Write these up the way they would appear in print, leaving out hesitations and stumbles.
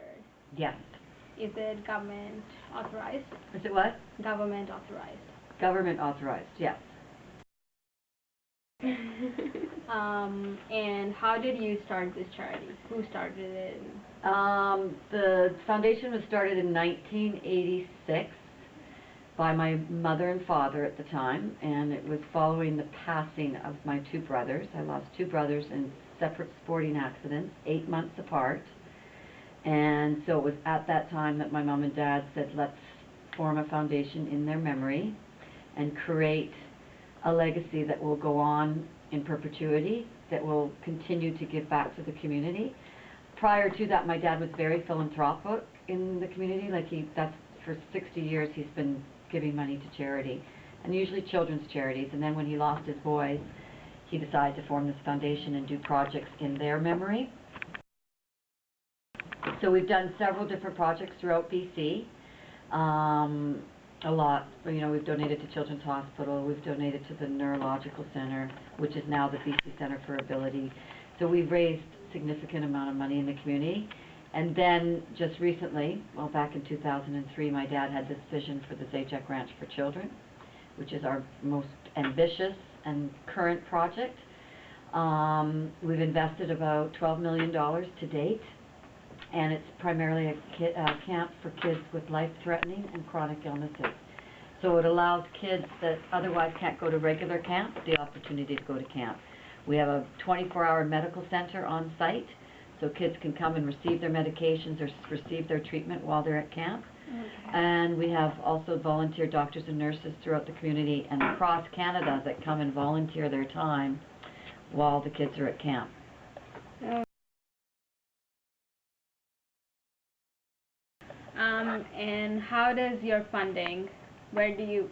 registered. Yes. Is it government authorized? Is it what? Government authorized. Government authorized, yes. And how did you start this charity? Who started it? The foundation was started in 1986 by my mother and father at the time, and it was following the passing of my two brothers. I lost two brothers in separate sporting accidents, 8 months apart. And so it was at that time that my mom and dad said, let's form a foundation in their memory and create a legacy that will go on in perpetuity, that will continue to give back to the community. Prior to that, my dad was very philanthropic in the community. That's for 60 years he's been giving money to charity, and usually children's charities. And then when he lost his boys, he decided to form this foundation and do projects in their memory. So we've done several different projects throughout BC. A lot. You know, we've donated to Children's Hospital, we've donated to the Neurological Center, which is now the BC Center for Ability. So we've raised a significant amount of money in the community. And then just recently, well, back in 2003, my dad had this vision for the ZAJAC Ranch for Children, which is our most ambitious and current project. We've invested about $12 million to date, and it's primarily a camp for kids with life-threatening and chronic illnesses. So it allows kids that otherwise can't go to regular camp the opportunity to go to camp. We have a 24-hour medical center on site, so kids can come and receive their medications or receive their treatment while they're at camp. Okay. And we have also volunteer doctors and nurses throughout the community and across Canada that come and volunteer their time while the kids are at camp. And how does your funding, where do you,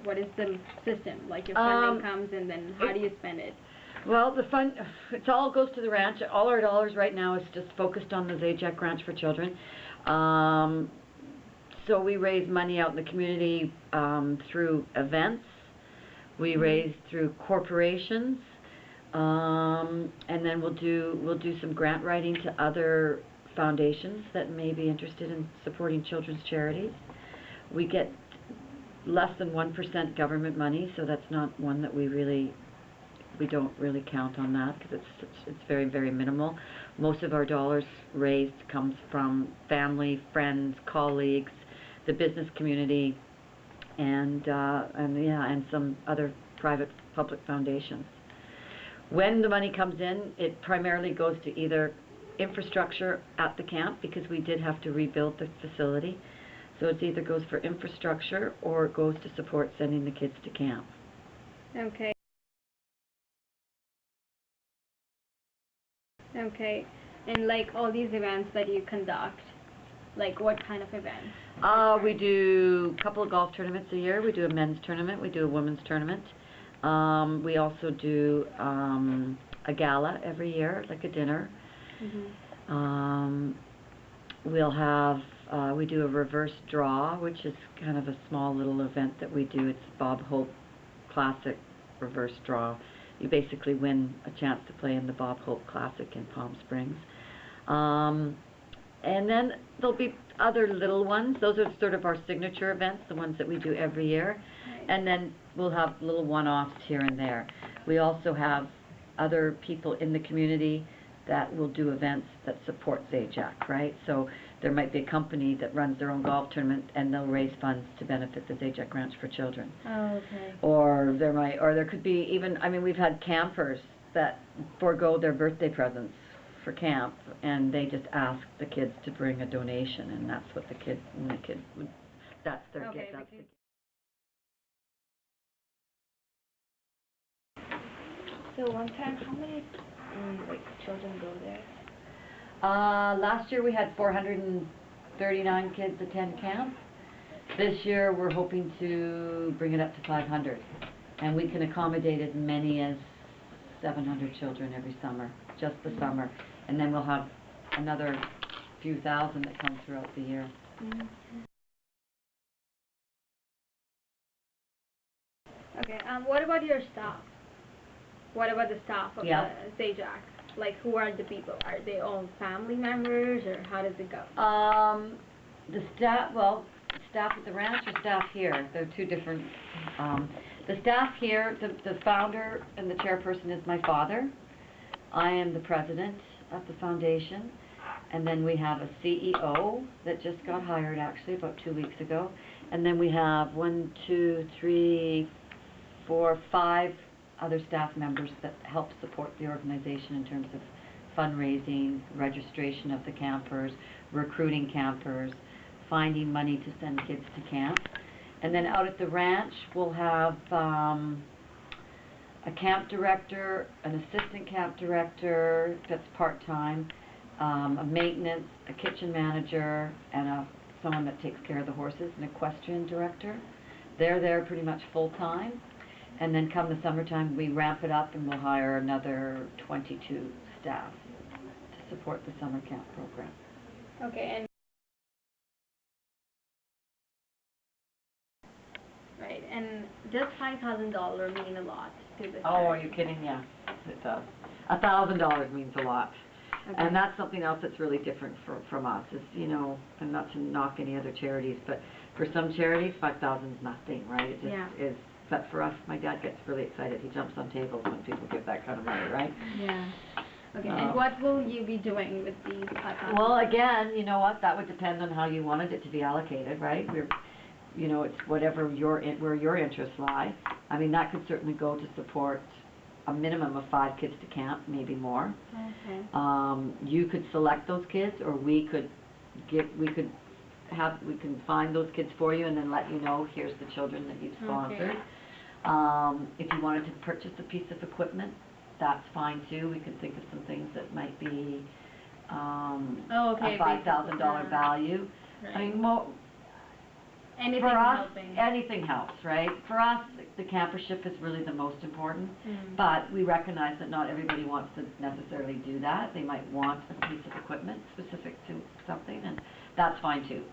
what is the system? Like your funding comes and then how do you spend it? Well, it all goes to the ranch. All our dollars right now is just focused on the ZAJAC Ranch for Children. So we raise money out in the community through events. We raise through corporations, and then we'll do some grant writing to other foundations that may be interested in supporting children's charities. We get less than 1% government money, so that's not one that we don't really count on that because it's very, very minimal. Most of our dollars raised comes from family, friends, colleagues, the business community, and some other private public foundations. When the money comes in, it primarily goes to either infrastructure at the camp, because we did have to rebuild the facility. So it either goes for infrastructure or it goes to support sending the kids to camp. Okay. Okay. And all these events that you conduct, what kind of events? We do a couple of golf tournaments a year. We do a men's tournament. We do a women's tournament. We also do a gala every year, like a dinner. We'll have, we do a reverse draw, which is kind of a small little event that we do. It's Bob Hope Classic reverse draw. You basically win a chance to play in the Bob Hope Classic in Palm Springs. And then there'll be other little ones. Those are sort of our signature events, the ones that we do every year. And then we'll have little one-offs here and there. We also have other people in the community that will do events that support ZAJAC, right? So there might be a company that runs their own golf tournament and they'll raise funds to benefit the ZAJAC Ranch for Children. Oh, okay. Or there could be even, we've had campers that forego their birthday presents for camp, and they just ask the kids to bring a donation, and that's what the kid would, that's their gift. That's the So one time, how many children go there? Last year we had 439 kids attend camp. This year we're hoping to bring it up to 500, and we can accommodate as many as 700 children every summer, just the summer, and then we'll have another few thousand that come throughout the year. Okay. What about your staff? What about the staff of the ZAJAC? Like, who are the people? Are they all family members, or how does it go? The staff, well, staff at the ranch or staff here? They're two different, the staff here, the founder and the chairperson is my father. I am the president of the foundation. And then we have a CEO that just got hired actually about 2 weeks ago. And then we have 5 other staff members that help support the organization in terms of fundraising, registration of the campers, recruiting campers, finding money to send kids to camp. And then out at the ranch, we'll have a camp director, an assistant camp director that's part-time, a maintenance, a kitchen manager, and someone that takes care of the horses, an equestrian director. They're there pretty much full-time. And then come the summertime, we ramp it up and we'll hire another 22 staff to support the summer camp program. Okay, and right, and does $5,000 mean a lot to the Oh, are you kidding? Yeah, it does. $1,000 means a lot. Okay. And that's something else that's really different from us, is, you know, and not to knock any other charities, but for some charities, 5,000 is nothing, right? It just is. But for us, my dad gets really excited. He jumps on tables when people give that kind of money, right? Yeah. Okay, and what will you be doing with these $5,000? Well, again, you know what, that would depend on how you wanted it to be allocated, right? You know, it's whatever where your interests lie. I mean, that could certainly go to support a minimum of 5 kids to camp, maybe more. Okay. You could select those kids, or we can find those kids for you and then let you know, here's the children that you've sponsored. Okay. If you wanted to purchase a piece of equipment, that's fine too. We could think of some things that might be a $5,000 value. Right. I mean, anything for us, helping. anything helps, right? For us, the campership is really the most important, but we recognize that not everybody wants to necessarily do that. They might want a piece of equipment specific to something, and that's fine too.